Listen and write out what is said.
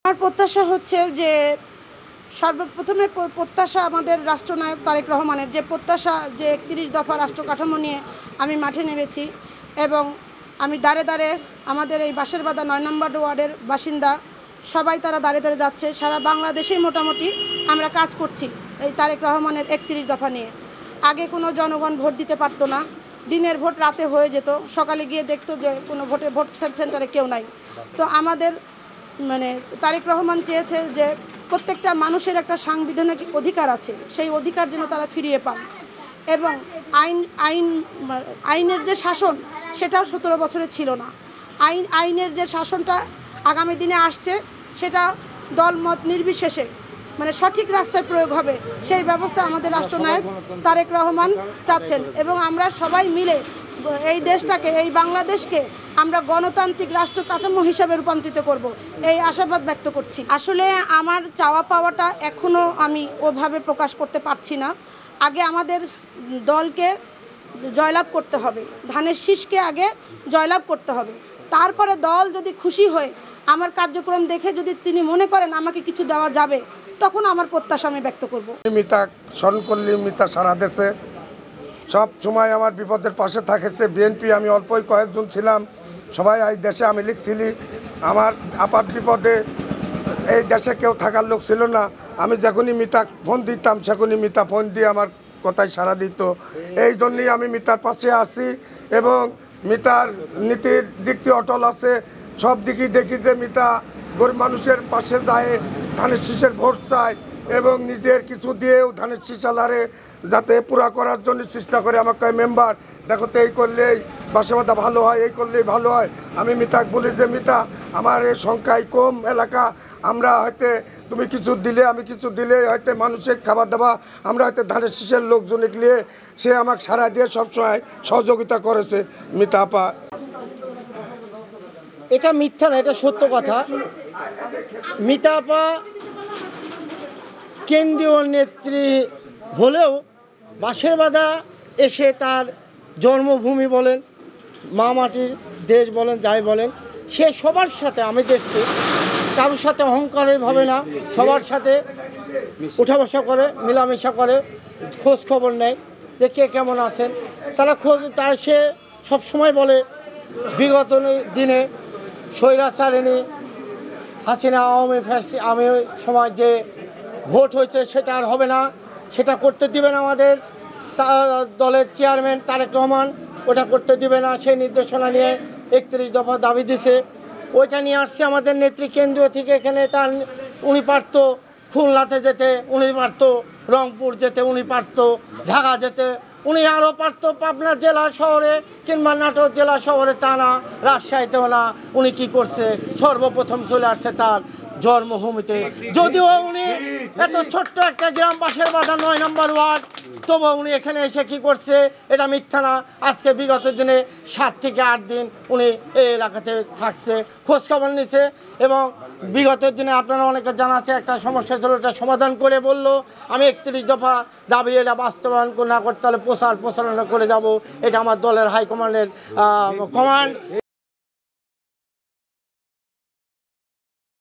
আমার প্রত্যাশা হচ্ছে যে সর্বপ্রথমে প্রত্যাশা আমাদের রাষ্ট্রনায়ক তারেক রহমানের যে প্রত্যাশা যে ৩১ দফা রাষ্ট্র কাঠামো নিয়ে আমি মাঠে নেমেছি এবং আমি দাঁড়ে দাঁড়ে আমাদের এই বাঁশেরবাধা ৯ নম্বর ওয়ার্ডের বাসিন্দা সবাই তারা দাঁড়ে দাঁড়ে যাচ্ছে। সারা বাংলাদেশেই মোটামুটি আমরা কাজ করছি এই তারেক রহমানের ৩১ দফা নিয়ে। আগে কোনো জনগণ ভোট দিতে পারতো না, দিনের ভোট রাতে হয়ে যেত, সকালে গিয়ে দেখতো যে কোনো ভোট সেন্টারে কেউ নাই। তো আমাদের তারেক রহমান চেয়েছে যে প্রত্যেকটা মানুষের একটা সাংবিধানিক অধিকার আছে, সেই অধিকার যেন তারা ফিরিয়ে পান এবং আইনের যে শাসন সেটাও ১৭ বছরে ছিল না। আইনের যে শাসনটা আগামী দিনে আসছে সেটা দলমত নির্বিশেষে সঠিক রাস্তায় প্রয়োগ হবে, সেই ব্যবস্থা আমাদের রাষ্ট্রনায়ক তারেক রহমান চাচ্ছেন এবং আমরা সবাই মিলে এই দেশটাকে, এই বাংলাদেশকে আমরা গণতান্ত্রিক রাষ্ট্র কাঠামো হিসাবে রূপান্তরিত করব, এই আশাবাদ ব্যক্ত করছি। আসলে আমার চাওয়া পাওয়াটা এখনও আমি ওভাবে প্রকাশ করতে পারছি না। আগে আমাদের দলকে জয়লাভ করতে হবে, ধানের শীষকে আগে জয়লাভ করতে হবে, তারপরে দল যদি খুশি হয়ে আমার কার্যক্রম দেখে যদি তিনি মনে করেন আমাকে কিছু দেওয়া যাবে, তখন আমার প্রত্যাশা আমি ব্যক্ত করব। মিতা স্মরণ করলে মিতা সারা দেশে সব সময় আমার বিপদের পাশে থাকেছে। বিএনপি আমি অল্পই কয়েকজন ছিলাম, সবাই এই দেশে আমি লিখছিলি। আমার আপাত বিপদে এই দেশে কেউ থাকার লোক ছিল না। আমি যখনই মিতা ফোন দিতাম সেখনই মিতা ফোন দিয়ে আমার কথায় সাড়া দিত। এই জন্যই আমি মিতার পাশে আছি এবং মিতার নীতির দিকটি অটল আছে। সব দিকেই দেখি যে মিতা গরিব মানুষের পাশে যায়, ধানের শীষের ভোট চায় এবং নিজের কিছু দিয়েও ধানের শীষালারে যাতে পুরা করার জন্য চেষ্টা করে। আমাকে মেম্বার দেখো তো এই করলেই বাঁশেবাধা ভালো হয়, এই করলেই ভালো হয়। আমি মিতাকে বলি যে মিতা আমার এই সংখ্যায় কম এলাকা, আমরা হয়তো তুমি কিছু দিলে আমি কিছু দিলে হয়তো মানুষের খাবার দাবার আমরা হয়তো ধানের শীষের লোকজন নিয়ে সে আমাকে সারা দিয়ে সবসময় সহযোগিতা করেছে মিতা আপা। এটা মিথ্যা না, এটা সত্য কথা। মিতা আপা কেন্দ্রীয় নেত্রী হলেও বাঁশেরবাধা এসে তার জন্মভূমি বলেন, মা মাটির দেশ বলেন, যাই বলেন, সে সবার সাথে আমি দেখছি কারোর সাথে অহংকারের ভাবে না, সবার সাথে উঠা বসা করে, মেলামেশা করে, খোঁজ খবর নেয় যে কে কেমন আছেন। তার সে সবসময় বলে বিগত দিনে স্বৈরাচারিণী হাসিনা আমি সময় যে ভোট হয়েছে সেটা আর হবে না, সেটা করতে দিবেন আমাদের দলের চেয়ারম্যান তারেক রহমান, ওটা করতে দিবে না। সেই নির্দেশনা নিয়ে ৩১ দফা দাবি দিছে, ওইটা নিয়ে আসছে আমাদের নেত্রী কেন্দ্রীয় থেকে। এখানে তার উনি পারত খুলনাতে যেতে, উনি পারত রংপুর যেতে, উনি পারত ঢাকা যেতে, উনি আরও পারত পাবনা জেলা শহরে কিংবা নাটোর জেলা শহরে, তা না, রাজশাহীতেও না। উনি কি করছে, সর্বপ্রথম চলে আসছে তার জন্মভূমিতে। যদিও উনি এত ছোট্ট একটা গ্রাম বাঁশেরবাধা ৯ নম্বর ওয়ার্ড, তবু উনি এখানে এসে কি করছে, এটা মিথ্যা না। আজকে বিগত দিনে ৭ থেকে ৮ দিন উনি এই এলাকাতে থাকছে, খোঁজখবর নিচ্ছে এবং বিগত দিনে আপনারা অনেকে জানা আছে একটা সমস্যা ছিল, এটা সমাধান করে বলল আমি ৩১ দফা দাবি এটা বাস্তবায়ন না করতে হলে প্রচারণা করে যাব। এটা আমার দলের হাইকমান্ডের কমান্ড।